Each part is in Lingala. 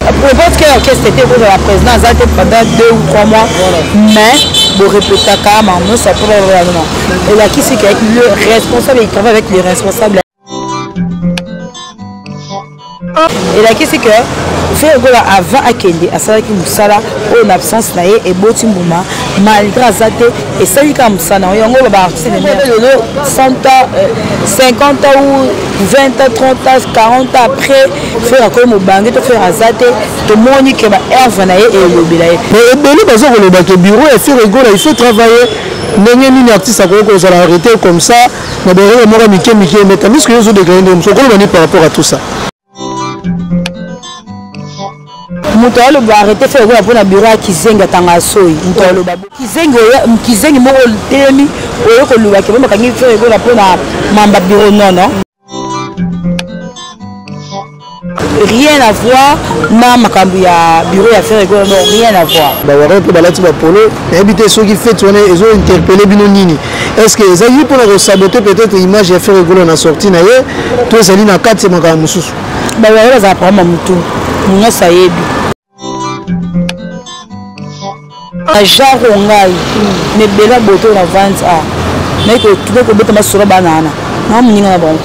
Pour votre cœur, orchestre était pour la présidence pendant 2 ou 3 mois, mais vous répétez quand même, ça peut non. Et là, qui c'est qu'avec le responsable, il travaille avec les responsables. Et là, qui c'est que fait avant à Kende, à Salaki Moussala, en absence naïe et Botimbouma, malgré Azate et Salika Moussana, on va partir de 100 ans, 50 ans ou 20 ans, 30 ans, 40 ans après, faire comme au banque, faire Azate, tout le monde qui va ervanaï et le bilaï. Mais Béli, parce que le bureau, il fait rigoler, il faut travailler. N'ayez artiste à quoi ça arrêté comme ça, mais derrière moi, Mickey, mais tandis que les autres dégrés, par rapport à tout ça. Mutalo ba arrêter faire quoi pour na bureau à Kizenga Tangasoi mutalo ba Kizenga mo temi oyo ko luwa ke ba kangi faire quoi pour na mamba bureau non rien à voir na makambu ya bureau ya faire quoi non rien à voir ba wara pe balati ba polo habiter ceux qui fait tourner ils ont interpellé bino nini est-ce que ça y pour la saboter peut-être image ya faire quoi na sortie na ye to ezali na 4 makambu mususu ba wara za pa mamutu nga sayebi Genre ngai ne bela boto na vente a mais que tu peux beta masura banana na muninga na bon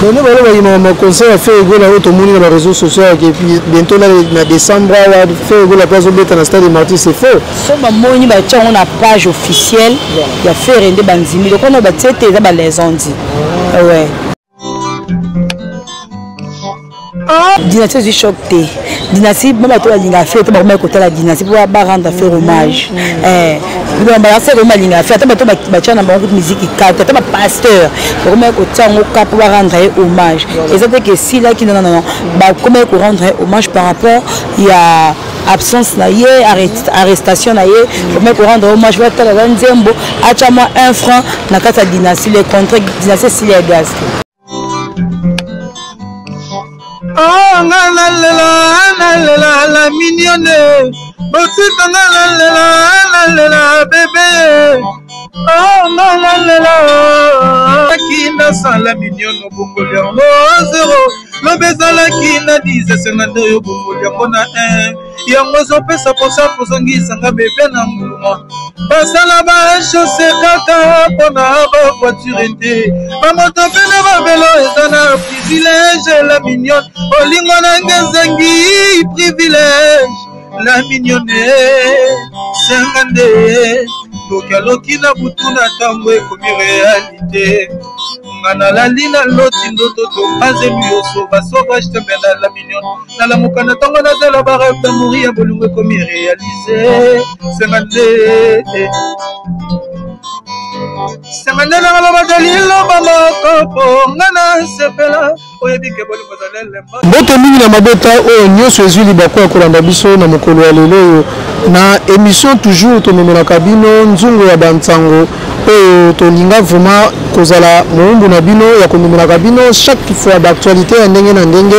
mais nous allons ma conseil à faire égo la autre monde dans les réseaux sociaux et puis bientôt là na décembre va faire égo la place beta na stade Martyrs c'est faux so ba moni ba tia on a page officielle ya faire rende banzimi donc on a ba tete za ba les ondi ouais dynastie du choc té dynastie même toi linga fait to ba côté la dynastie pour ba rendre faire hommage donc ba faire hommage linga fait to ba tia na ba musique carte to ba pasteur pour mettre côté on cap pour rendre hommage et ça fait que si là qui non ba comment pour rendre hommage par rapport il y a absence na yé arrestation na yé pour mettre rendre hommage va ta la nzembo acha moi 1 franc na kata dynastie les contrats dynastie s'il est gaz. Oh, la mignonne, la bébé. Oh, la kina sans la mignonne, Bongolian, zéro. Le baiser la kina 10, c'est un deux, Bongolian, on a un. Yango zope sa posa posongi sanga bébé na mbuma. Passa là-bas, chaussée kaka, pona ba voiture été. Mamoto pene ba vélo, et un privilège, la mignonne. Olingo na ngezengi, privilège, la mignonne. Sengande, lokaloki na butuna tambwe komi réalité. Ngana la lina loti ndoto to maze luyoso basoba jtemena la mignonne. Na la mukana tango na zela barab ta mourir bolungwe komi réalisé. Sengande. Sengande na la badalilo mama kopo ngana sepela. Mbote mingi na mabota oyo nyonso ezwi libako ya kolanda biso na mokolo ya lelo na émission toujours tomemelaka bino nzungu ya bantsango oyo tolinga vraiment kozala moumbu na bino ya komemelaka bino chaque fois d'actualité ya ndenge na ndenge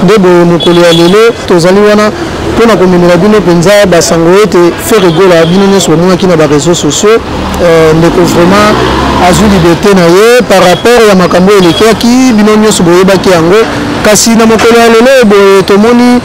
nde boye mokolo ya lelo tozali wana mpona komemela bino mpenza basango ete faire rigola bino nyonso bomonaki na baréseaux sociaux ndeko vraiment azwi liberté na ye par rapport ya makambo elekeyaki bino nyonso boyebaki yango kasi na mokolo ya lelo boye tomoni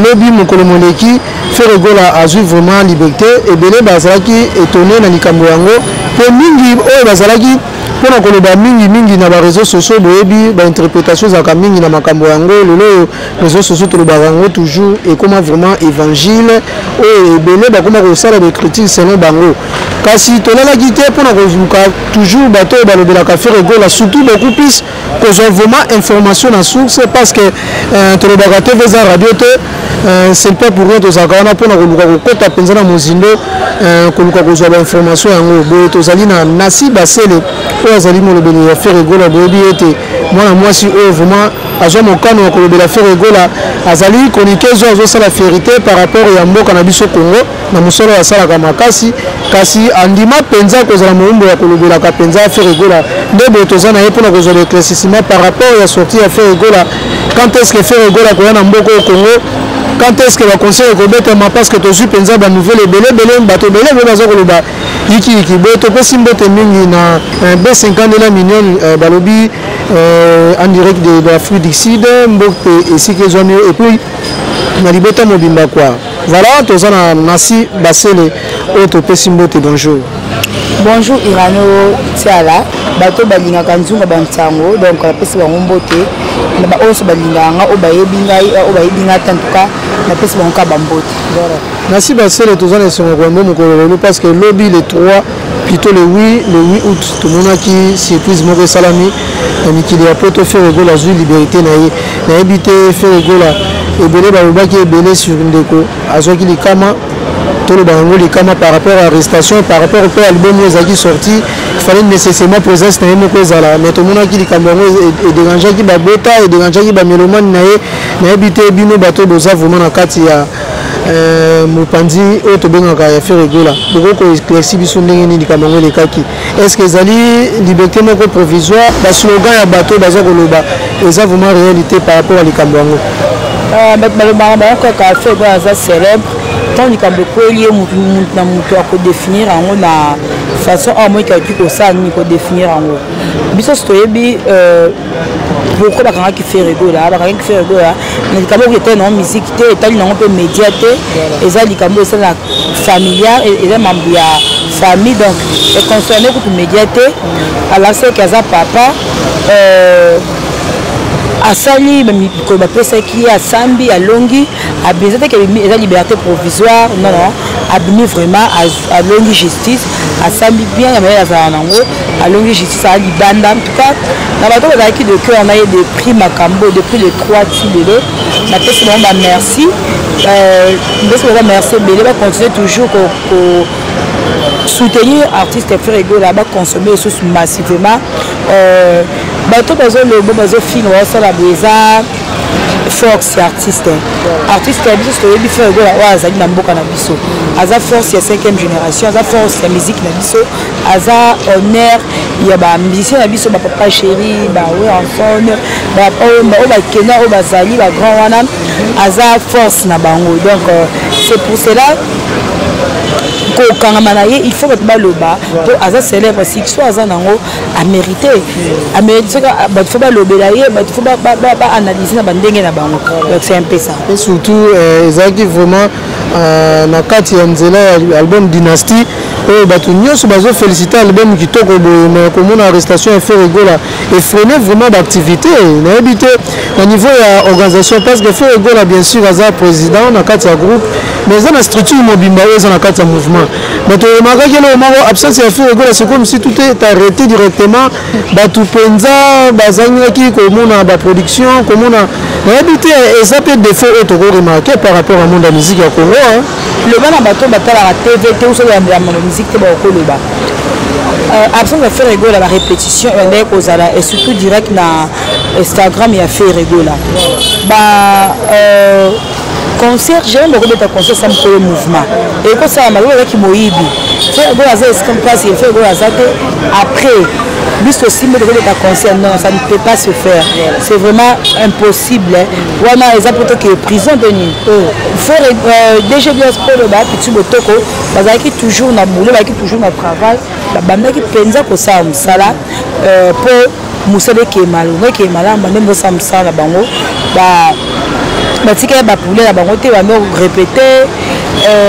lobi mokolo moleki faire rigola azwi vraiment liberté ebele bazalaki étonné na likambo yango mpe mingi oyo bazalaki mpona koloba mingi na baréseaux sociaux boyebi bainterprétation ezalaka mingi na makambo yango lelo réseaux sociaux tolobaka yango toujours ekoma vraiment évangile oyo ebele bakoma kosala bacritique selon bango kasi tolalaki te mpona kozuluka toujours bato oyo balobelaka faire rigola surtout beaucoup plus kozwa vraiment information na source parce que tolobaka te veza radio te c'est pas pour rien tozalaka wana mpona koluka kokota mpenza na mozindo koluka kozwa bainformation yango boye tozali na Nasi Basele oyo azali molobeli ya faire rigola boyebi ete mwana mwasi oyo vraiment azwa mokano ya kolobela faire rigola azali chroniqueuse oyo azosala vérité par rapport ya mboka na biso Congo na mosolo asalaka makasi kasi andima mpenza kozala moumbo ya kolobelaka mpenza faire rigola nde boye toza na ye mpona kozwa l'éclaircissement par rapport ya sortie ya faire rigola quand est-ce que faire rigola koya na mboka au Congo quand est-ce que va conseiller kobetama parce que tozwi mpenza banouvelle ebele bato ebele baza koloba yiki boye topesi mbote mingi na B50 la mignonne balobi en direct de l'Afrique du Sud, et si que et puis na libota mobimba quoi. Voilà, tous en Nassi Basele, autre Pessimbote, bonjour. Bonjour Irano Tiala, bato balinga kanzunga bantango, donc la pesi bambote, na ba oso balinga nga obayebinga tantuka na pesi banka bambote. Voilà. Nassi Basele tous en sont au parce que lobby le 3 plutôt le 8 août tout le monde qui surprise Moko Salami, Mikili a poto faire rigolo la liberté na habité faire rigolo et belé ba qui est belé sur une déco, azoki likama tout le bango likama par rapport à l'arrestation, par rapport au album qui sorti, il fallait nécessairement présence na Moko Zala, mais tout le monde qui likama et déranger qui ba bota et déranger qui ba mélomane na habité bino bato boza vraiment na kati ya Mopanzi auto bengaka ya faire rigola beaucoup éclairci biso ndenge nini kamango lekaki est-ce que zali liberté moko provisoire ba slogan ya bato baza koloba eza vraiment réalité par rapport à likambo yango malobanga bakaka fait kwa za célèbre tant likambo kweli na mutu ako définir yango na façon à moi qui ko ça ni ko définir yango biso stoyebi pourquoi bakanga qui fait rigola bakanga qui fait rigola na likambo qui était non musique te etali nango pe média te eza likambo eza na familial eza membre ya famille donc et concerné ko média te ala c'est que za papa asali ko bapesa ki asambi alongi abizate que eza liberté provisoire non abini vraiment à longi justice asambi bien ya mayela za nango à longi justice à libanda en tout cas na bato bazaki de cœur on a eu des prix makambo depuis le 3 tilele na pesi ba merci merci belé va continuer toujours soutenir artistes faire rigolo là-bas consommer les choses massivement bato bazo lobo bazo film ça la beza force artiste biso toyebi faire rigolo wa azali na mboka na biso aza force ya 5e génération aza force ya musique na biso aza honneur ya ba musicien na biso ba papa chéri ba we enfant ba kena o bazali ba grand wana aza force na bango donc c'est pour cela il faut que baloba pour aza célèbre si soit aza nango a mérité il faut balobela ye il faut analyser na bandenge na bango donc c'est un peu ça et surtout ezaki vraiment na kati ya nzela album Dynasty bato nyonso bazo féliciter album kitoko boye comme une arrestation fait rigola et freiner vraiment d'activité na habité au niveau ya organisation parce que fait rigola bien sûr aza président na kati ya groupe mais ça na structure mobimba eza na kati ya mouvement mais to remarquer que le absence ya fait rigola c'est comme si tout est arrêté directement bato penza bazangaki comme na ba production comme na habité et ça peut défaut auto remarquer par rapport au monde de la musique ya Congo le bana bato batala la TVT ou sur la musique te ba koloba absence de faire rigola la répétition et surtout direct na Instagram ya fait rigola concert j'aime beaucoup de concert ça me mouvement et quand ça m'a qui moyibi fait rigola ça est comme place il fait rigola ça après juste aussi mais de concert non ça ne peut pas se faire c'est vraiment impossible wana exemple que prison de nuit faire déjà bien sport le bas petit botoko bazaki toujours na boulot bazaki toujours na travail la banda qui penza ko ça msala pour musale qui est mal même ça msala bango batika ba poulet la bango te ba me répéter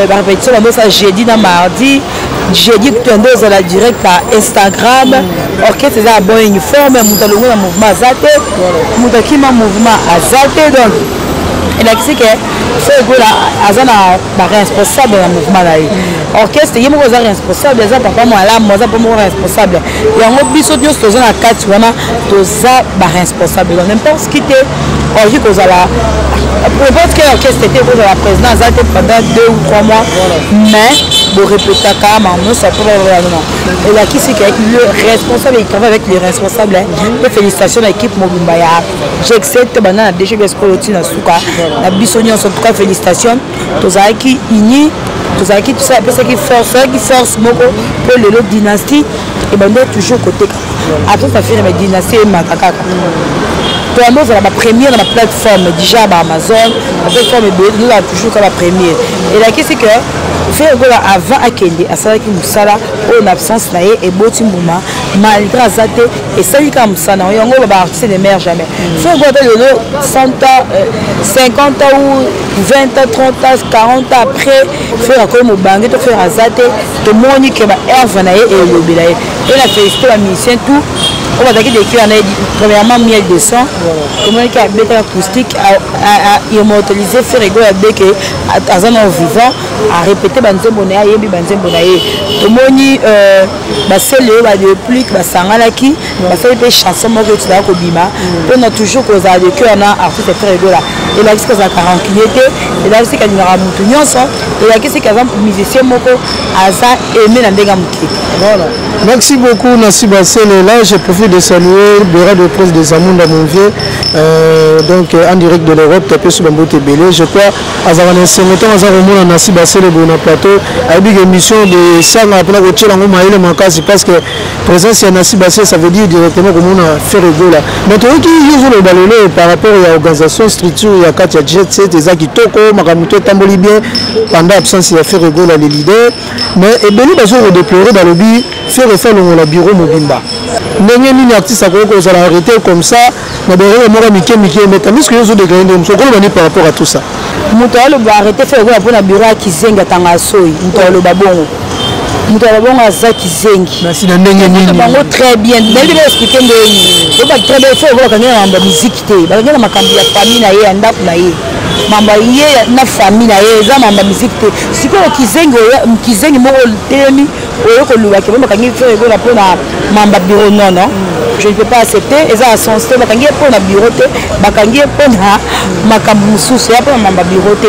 ba répétition ba ça jeudi na mardi jeudi tu endos à la direct à Instagram orchestre ça bon uniforme mutalongo na mouvement azate mutakima mouvement azate donc et là qui que fait gola azana ba responsable na mouvement là orchestre yemo ko za responsable za papa moi là moi za pas moi responsable yango biso dio toza na kati wana toza ba responsable donc n'importe qui te orgi ko za la n'importe quel orchestre était pour la présidence azate pendant 2 ou 3 mois mais de répéter quand même ça pour non et là qui c'est qu'avec le responsable il travaille avec les responsables les félicitations à l'équipe Mobimba ya j'accepte banana déjà que sportif na suka na bisonio en tout cas félicitations tozaki ini tozaki tout ça parce qu'il force moko pour le lot dynastie et ben toujours côté après ça fait une dynastie makaka to Colombo c'est la première dans la plateforme déjà à Amazon la plateforme nous a toujours comme la première et là qu'est-ce que faire avant Akende à ça qui musala en absence na et boti mouma malgré azate et ça comme musala on yango ba artiste ne meurt jamais faire le 100 ans 50 ans ou 20 ans 30 ans 40 ans après faire comme bangue to faire azate to moni que ba erve na et lobela et la félicité la mission tout on va dire que premièrement 1200 comment il a bête acoustique à immortaliser faire ego avec azan vivant à répéter banzembo na yebi banzembo na ye to moni basele ba de plus ba sangalaki basele pe chanson moko tu da ko bima on a toujours cause de cœur na artiste faire ego là et là jusqu'à 40 était et là c'est qu'il y aura mutu nyonso et là c'est qu'avant musicien moko aza aimé na ndenga muki voilà merci beaucoup Nassi Basele là je profite de saluer le bureau de presse des Amunda mon vieux donc en direct de l'Europe tapé sur Bambote Belé je crois azavana sengoto azaromona Nassi Basele bon plateau avec une émission de sanga après la voiture en maïle makasi parce que présence ya Nassi Basele ça veut dire directement comme on a fait rigola mais toi qui yuzo le balolo par rapport à l'organisation structure ya Katia Jet set ezaki toko makamuto tamboli bien pendant absence ya fait rigola les leaders mais et beli bazo redéplorer dans le but faire refaire le bureau mobimba ndenge nini artiste akoko za la arrêter comme ça na bere mo mike mais tamis que yozo de grande mso ko bani par rapport à tout ça mutalo ba arrêter faire ko na bureau ya Kizenga tanga soi mutalo babongo mutalo babongo za Kizengi merci na ndenge nini bango très bien ndenge ba expliquer ndenge ko ba très bien faire ko kanga na musique te ba kanga makambi ya famille na ye ndaku na ye mamba ye na famille na ye za mamba musique te siko Kizengi moko telemi oyo ko luwa ke ba kanga faire ko na pona mamba bureau non je ne peux pas accepter et ça son style bakangi pour na bureau te bakangi pour na makambu mususu ya pour mamba bureau te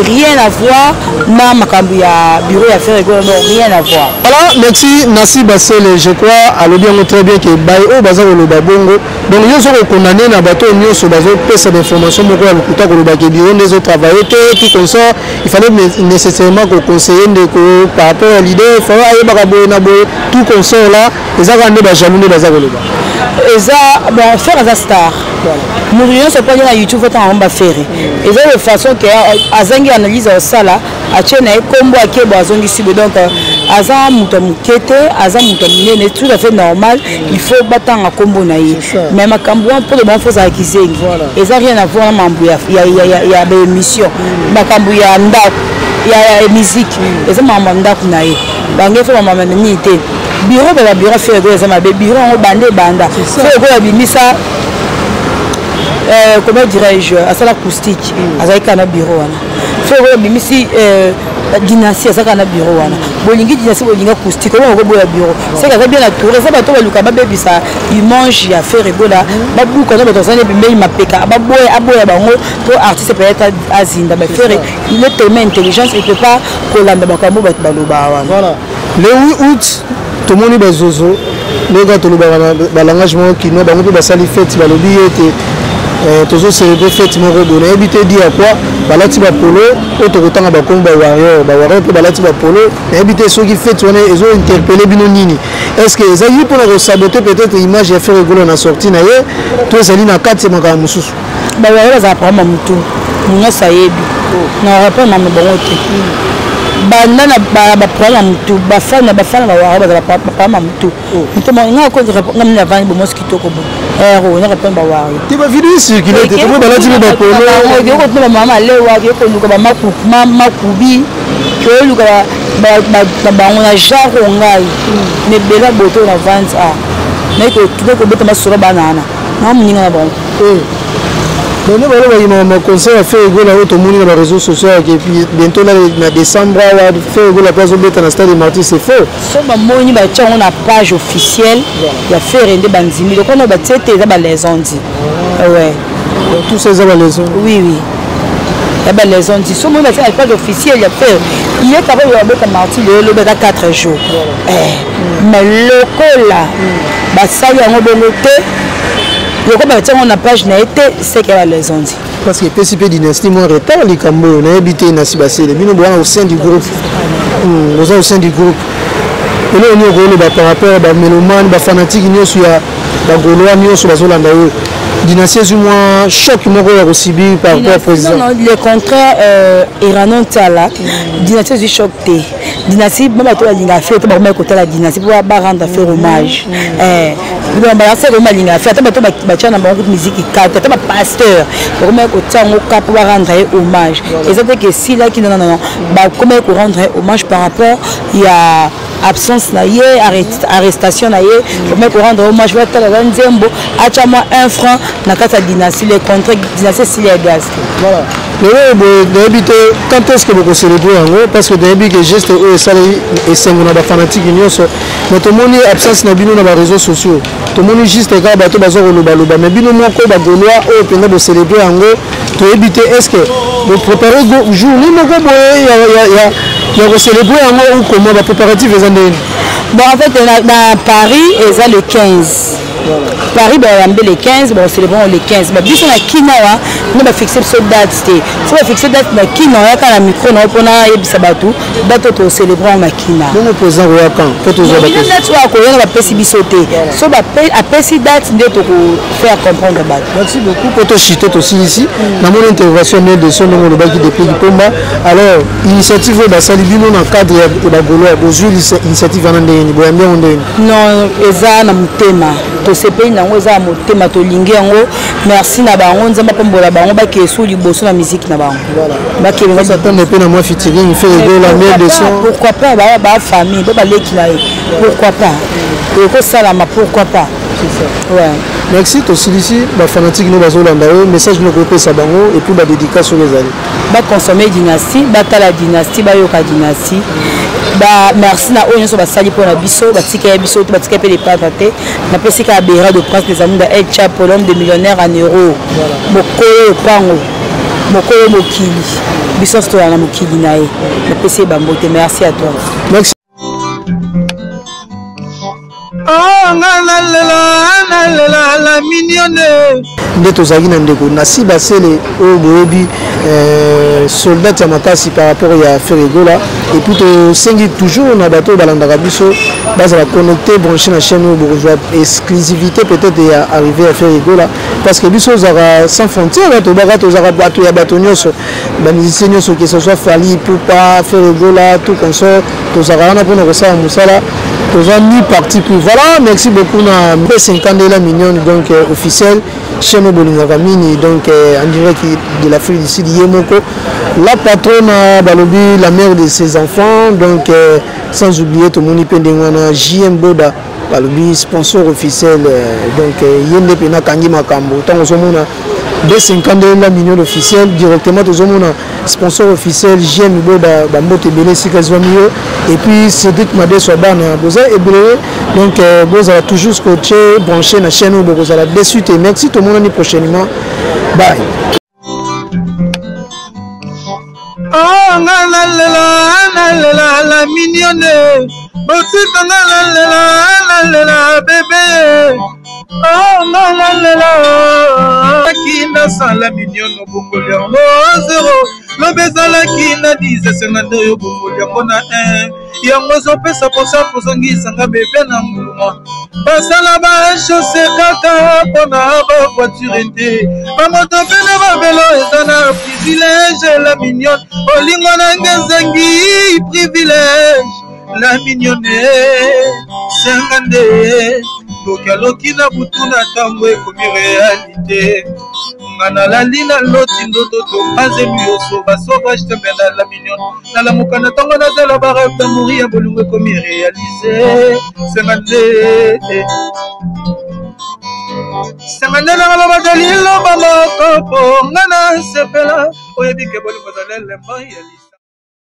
rien à voir na makambu ya bureau ya faire non rien à voir voilà merci Nassi Basele je crois à le bien très bien que bai o baza ko loba bongo donc yo so ko condamner na bato nyoso bazo pesa d'information moko ya lokuta ko loba ke bureau des autres travailler tout comme ça il fallait nécessairement ko conseiller ndeko par rapport à l'idée il faut aller bakabo na bo tout comme ça là les agande ba jalou ne baza ko loba eza bon faire as star mourion se pas na YouTube va en ba faire eza de façon que azangi analyse au sala a chena kombo akebo azongi sibe donc aza muto mukete aza muto minene tout à fait normal il faut batanga kombo na ye mais makambo pour le bon faut ça Kizengi eza rien à voir na mambo ya ba émission makambo ya ndako ya musique eza mambo ndako na ye bange faut mambo ni te bureau de la bureau fait go ezama be bureau on bande banda fait go ya bimisa comment dirais-je à ça l'acoustique azaka na bureau wana fait go bimisi dynastie azaka na bureau wana bolingi dynastie bolinga acoustique on go boya bureau c'est que bien la tour ça ba to ba luka ba bebisa image ya faire go là ba buka na ba to sane bimeli mapeka ba boya bango to artiste peut-être azinda ba faire il est tellement intelligent il peut pas kolanda ba kambo ba baloba wana voilà le 8 août tout le monde bazozo les gars tout le langagement qui nous bango ba sali fête balobi ete toujours célébrer fête mo robona habité dit à quoi balati ba polo auto kotanga ba komba warrior pe balati ba polo habité ceux qui fête on est ils ont interpellé bino nini est-ce que ça y pour saboter peut-être image ya faire rigolo na sortie na ye to zali na kati maka mususu ba warrior za prendre mutu munya sayebi na rapport na mbongote banda na ba problème mutu ba fana ba warrior ba problème mutu mutu mo nga ko ngam na vani bo mosquito ko bo on a répondu à Wario. Tu vas vidéo circuler, tu vas balader le polo. Tu vas retrouver maman le Wario ko luka ba makubi. Que luka ba on a jaro ngai. Ne bela boto na vente a. Mais que tu ko beta masura banana. Na muninga na bon. Mais nous allons avoir un conseil à faire égo là où tout le monde est dans les réseaux sociaux et puis bientôt là en décembre on va faire égo la place où bête dans stade de Martyrs c'est faux. So ba moni ba tia on a page officielle ya faire rende banzimi donc on a ba tete za ba les ondi. Ouais. Donc tous ces za ba les ondi. Oui. Ya ba les ondi. So moni ba tia page officielle ya faire. Il est capable de bête Martyrs le bête 4 jours. Mais le cola ba ça ya ngobongo te. On a page c'est qu'elle a les ondes. Parce que PCP Dynastie, moi, retard, les Cambo, on a habité Nassi Basele. Nous sommes au sein du groupe. Nous sommes au sein du groupe. Et là, on est par rapport à les mélomanes, les fanatiques, nous sommes à Gaulois, nous sommes à Zolanda. dynastie est moins choc à subir par rapport au président. Non, le contraire, Iranon Tala, dynastie est choc. Dynastie, même à toi, il a fait, tu vas côté la dynastie pour rendre faire hommage. Il va faire hommage, il a fait, tu vas faire beaucoup de musique, tu vas faire pasteur, pour mettre au temps au cap pour rendre hommage. Et ça fait que si là, qui non, comment rendre hommage par rapport, il y a absence naïe, arrestation naïe, pour rendre hommage, je vais te la Nzembo, achama 1 franc, dans la dynastie, les contrats, dynastie Silia Gaz. Voilà. Quand est-ce que vous célébrez en gros? Parce que depuis que geste et c'est mon fanatique, mais tout le monde est absence dans les réseaux sociaux. Tout le monde est juste un gars, bateau, bateau, loba. Mais bien au moins, quand vous avez vous célébrer en gros, tu éviter est-ce que vous préparez le jour, il y a célébrer en gros ou comment va préparatif les années. Bon, en fait, dans Paris, ils ont le 15. Paris, le 15, bon, célébrons le 15. Mais si on a Kinawa, on va fixer cette date. Si on va fixer cette date, Kinawa, quand la micro, on a Sabatou, on célébrons la Kina. Donc, on peut savoir quand. Quand on va faire comprendre. Merci beaucoup pour te chiter aussi ici. Dans mon intervention, de son nom, le baki de Pays Pomba. Alors, l'initiative de Salibino dans le cadre de la Gaulois, aux initiatives en Andéni, non, eza na mutema. To sepe na ngo za mutema to lingi yango. Merci na bango nzamba pombola bango ba kesu liboso na musique na bango. Voilà. Ba ke nga s'attendre peu na moi featuring, il fait de la meilleure des sons. Pourquoi pas ba famille, ba leki na pourquoi pas. Et ko salama pourquoi pas. C'est ça. Ouais. Merci to ici ba fanatique no bazolanda message no groupe sa bango et puis ba dédicace sur les années. Ba consommer dynastie, ba tala dynastie, ba yoka dynastie. Bah merci na oyo so ba sali pour la biso ba tika biso ba tika pe les patate na pesi ka bera de prince des amours de El Chapo l'homme de millionnaire en euros mokolo pango mokolo mokili biso sto na mokili nae na pesi ba mbote. Merci à toi. Merci. Oh la mignonne nde tozalaki na ndeko nasi basele oyo boyebi soldat ya makasi par rapport ya Ferregola et puis tosengi toujours na bato balandaka biso bazala connecté branché na chaîne oyo bokozwa exclusivité peut-être ya arrivé à Ferregola parce que biso ozalaka sans frontière tobaka tozalaka bato ya bato nyonso bamusicien nyonso que ce soit Fally Ipupa Ferregola tout consort tozalaka wana mpona kosala mosala tozwa mi parti pris. Voilà, merci beaucoup na P50 de la mignonne donc officielle chaîne Bolingaka Mini donc en direct de l'Afrique du Sud Yemoko, la patronne Balobi, la mère de ses enfants donc sans oublier tout le monde pendengwana JM Boda Balobi sponsor officiel donc Yende Pena Kangi Makambo tant ozomona B50 de la mignonne officielle directement ozomona sponsor officiel JM Boda Bambote Belé Sikazwamio et puis Cédric Madé Swabana Boza et Belé donc Boza toujours scotché branché na chaîne Boza la dessus et merci tout le monde prochainement bye. Oh la mignonne la bébé. Oh la kina sala mignonne bongoli yango 0 lobezala kina 10 50 yo bongoli yango na 1 yango zopesa posa kozongisa nga bebe na nguluma basala ba chausse kaka pona ba voiture te bamoto pene babelo eza na privilège la mignonne olingo na ngezengi privilège la mignonne sengande Loki na butu na tango ekomi réalité ngana lali na loti ndoto topanzeli yoso basauvage tembena la mignonne na la mukana tango nazala barave d'amour ya bolingo ekomi réalisé sengande na baloba dalilo bamokopo ngana sepela oyebike bolingo zalelemba ya lisa